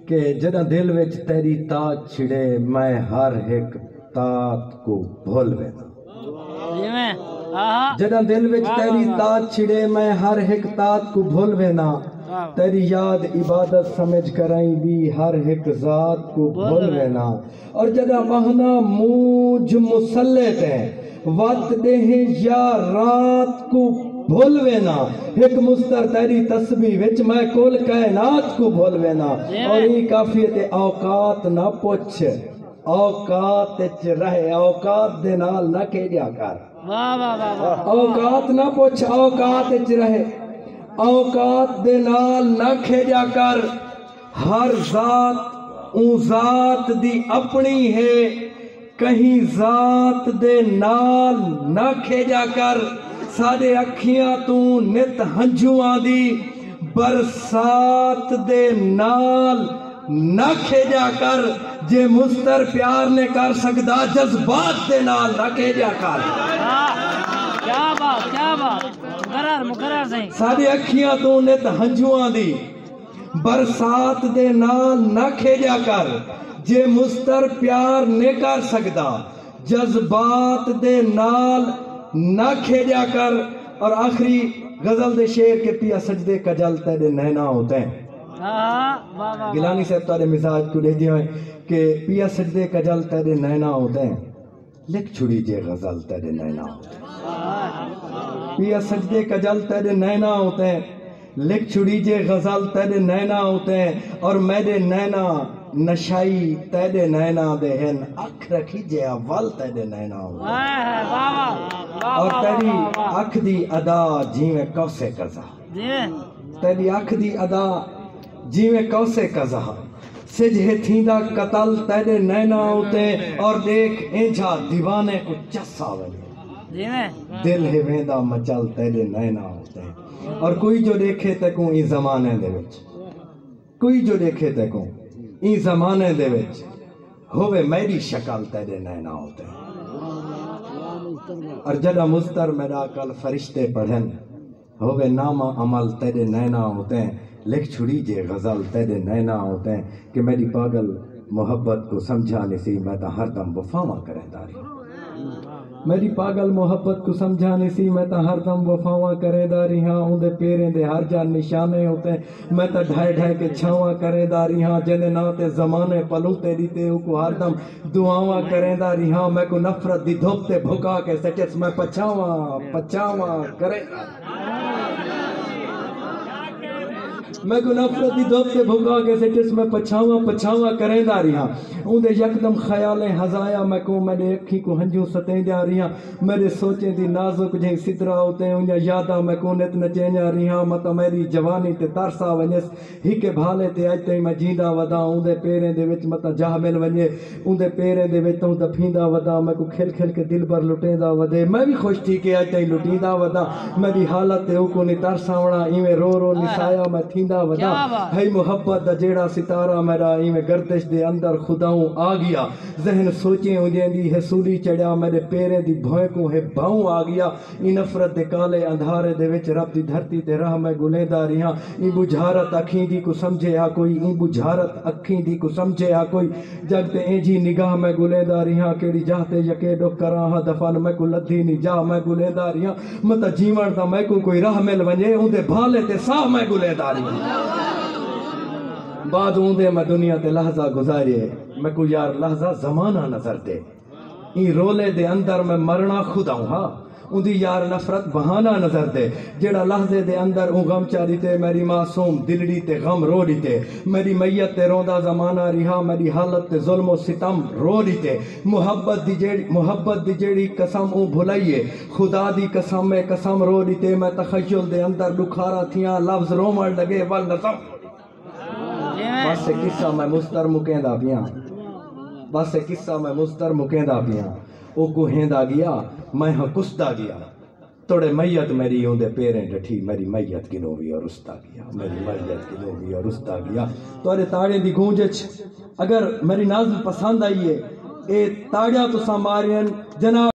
کہ جدہ دل وچ تیری تاج چھڑے میں ہر ایک تات کو بھول وینا جدہ دل وچ تیری تاج چھڑے میں ہر ایک تات کو بھول وینا تیری یاد عبادت سمجھ کرائیں بھی ہر ایک ذات کو بھول وینا اور جدہ مہنا موج مسلط ہے وقت دے یا رات کو بھول وینا ایک مستر تیری تسبیح وچ میں کل کائنات کو بھول وینا اور یہ کافیت اوقات نہ پوچھ اوقات اچ رہے اوقات دے نال نہ کھیڈیا کر اوقات نہ پوچھ اوقات اچ رہے اوقات دے نال نہ کھیڈیا کر ہر ذات اون ذات دی اپنی ہے کہیں ذات دے نال نہ کھیڈیا کر سارے اکھیاں تو نت ہنجوان دی برسات دے نال نہ کھیجا کر جے مستر پیار نے کر سکدا جذبات دے نال نہ کھیجا کر کیا بات مقرر صحیح سارے اکھیاں تو نت ہنجوان دی برسات دے نال نہ کھیجا کر جے مستر پیار نے کر سکدا جذبات دے نال نہ کھیجا کر اور آخری غزل دے شعر کے پیا سجدے کجل تیرے نینا ہوتے ہیں گیلانی صاحب تارے مزاج کو لے دیئے ہیں کہ پیا سجدے کجل تیرے نینا ہوتے ہیں لکھ چھڑی جے غزل تیرے نینا ہوتے ہیں پیا سجدے کجل تیرے نینا ہوتے ہیں لکھ چھڑی جے غزل تیرے نینا ہوتے ہیں اور میرے نینا نشائی تیرے نینا دے ہیں اکھ رکھی جے اول تیرے نینا ہوتے ہیں اور تیری اکھ دی ادا جیویں کوسے قضا تیری اکھ دی ادا جیویں کوسے قضا سجھے تھیندہ قتل تیرے نینا ہوتے ہیں اور دیکھ انجھا دیوانے کو چسا ولی دل ہے ویندہ مچل تیرے نینا ہوتے ہیں اور کوئی جو دیکھے تکوں ای زمانے دے وچ کوئی جو دیکھے تکوں ای زمانے دے وچ ہوئے میری شکل تیرے نینا ہوتے ہیں اور جدہ مستر میرا کل فرشتے پڑھن ہوئے نامہ عمل تیرے نینا ہوتے ہیں لکھ چھڑی جے غزل تیرے نینا ہوتے ہیں کہ میری پاگل محبت کو سمجھانے سی میں تا ہر دم وفاواں کریں داری میری پاگل محبت کو سمجھانے سی میں تا ہر دم وفاواں کریں داری ہاں ان دے پیریں دے ہر جان نشانے ہوتے ہیں میں تا ڈھائے ڈھائے کے چھاواں کریں داری ہاں جنے ناتے زمانے پلو تیری تے کو ہر دم دعاواں کریں داری ہاں میں کو نفرت دی دھوپتے بھکا کے سٹس میں پچھاواں کریں میں کو نفرت دی دھوپتے بھکا کے سٹس میں پچھاواں کریں داری ہاں ان دے یکدم خیالیں ہزایا میں کو میرے اکھی کو ہنجوں ستیں جاری ہاں میرے سوچیں دی نازک جہیں سترہ ہوتے ہیں انہیں یادہ میں کو نت نچیں جاری ہاں مطا میری جوانی تے ترسا ونیس ہی کے بھالے تے آج تے میں جیندہ ودا ان دے پیریں دے وچ مطا جاہ مل ونیے ان دے پیریں دے وچ تو دفیندہ ودا میں کو کھل کھل کے دل بر لٹیں دا ودے میں بھی خوش تھی کہ آج تے لٹیندہ ودا میری حالت تے کو نی ترسا وڑا ایویں رو نسایا میں تھیندہ ودا ہے محبت دا جیڑا ستارہ میرا ایویں گردش دے اندر خداؤں آ گیا ذہن سوچیں انجیں دی ہے سولی چڑھیا میرے پیریں دی بھوئیں کو ہے بھاؤں آ گیا ای نفرت دے کالے اندھارے دے وچ رب دی دھرتی تے راہ میں گلیں داریاں ای بجھارت اکھیں دی کو سمجھے ہا کوئی ای بجھارت اکھیں دی کو سمجھے ہا کوئی جگ تے اینجی نگاہ میں گلیں داریاں کیڑی جاہتے یکے ڈو کراں ہاں دفن میں کو لدھی نی جاہ میں گلیں داریاں متا جیون دا میں کو کوئی راہ مل ونجے ان دے بھالے تے ساہ میں گلیں داریاں بعد اون دے میں دنیا تے لحظہ گزارے میں کو یار لحظہ زمانہ نظر دے این رولے دے اندر میں مرنا خود آؤں ہاں ان دی یار نفرت بہانہ نظر دے جیڑا لحظے دے اندر اون غم چاری تے میری معصوم دلڑی تے غم رو لی تے میری میت تے روندہ زمانہ رہا میری حالت تے ظلم و ستم رو لی تے محبت دی جیڑی قسم اون بھلائیے خدا دی قسم میں قسم رو لی تے میں تخیل دے اندر لکھارا تھیاں لفظ رومن لگے والنظم بس سے قصہ میں مستر مکیندہ پیاں بس سے قصہ میں مستر مکیندہ پیاں او کو ہیندہ گیا میں ہاں کسدہ گیا توڑے میت میری ہوں دے پیریں ڈٹھی میری میت کی نوی اور رستہ گیا میری میت کی نوی اور رستہ گیا توڑے تاڑے دی گونجچ اگر میری نازل پسند آئیے اے تاڑیا تو سامارین جناب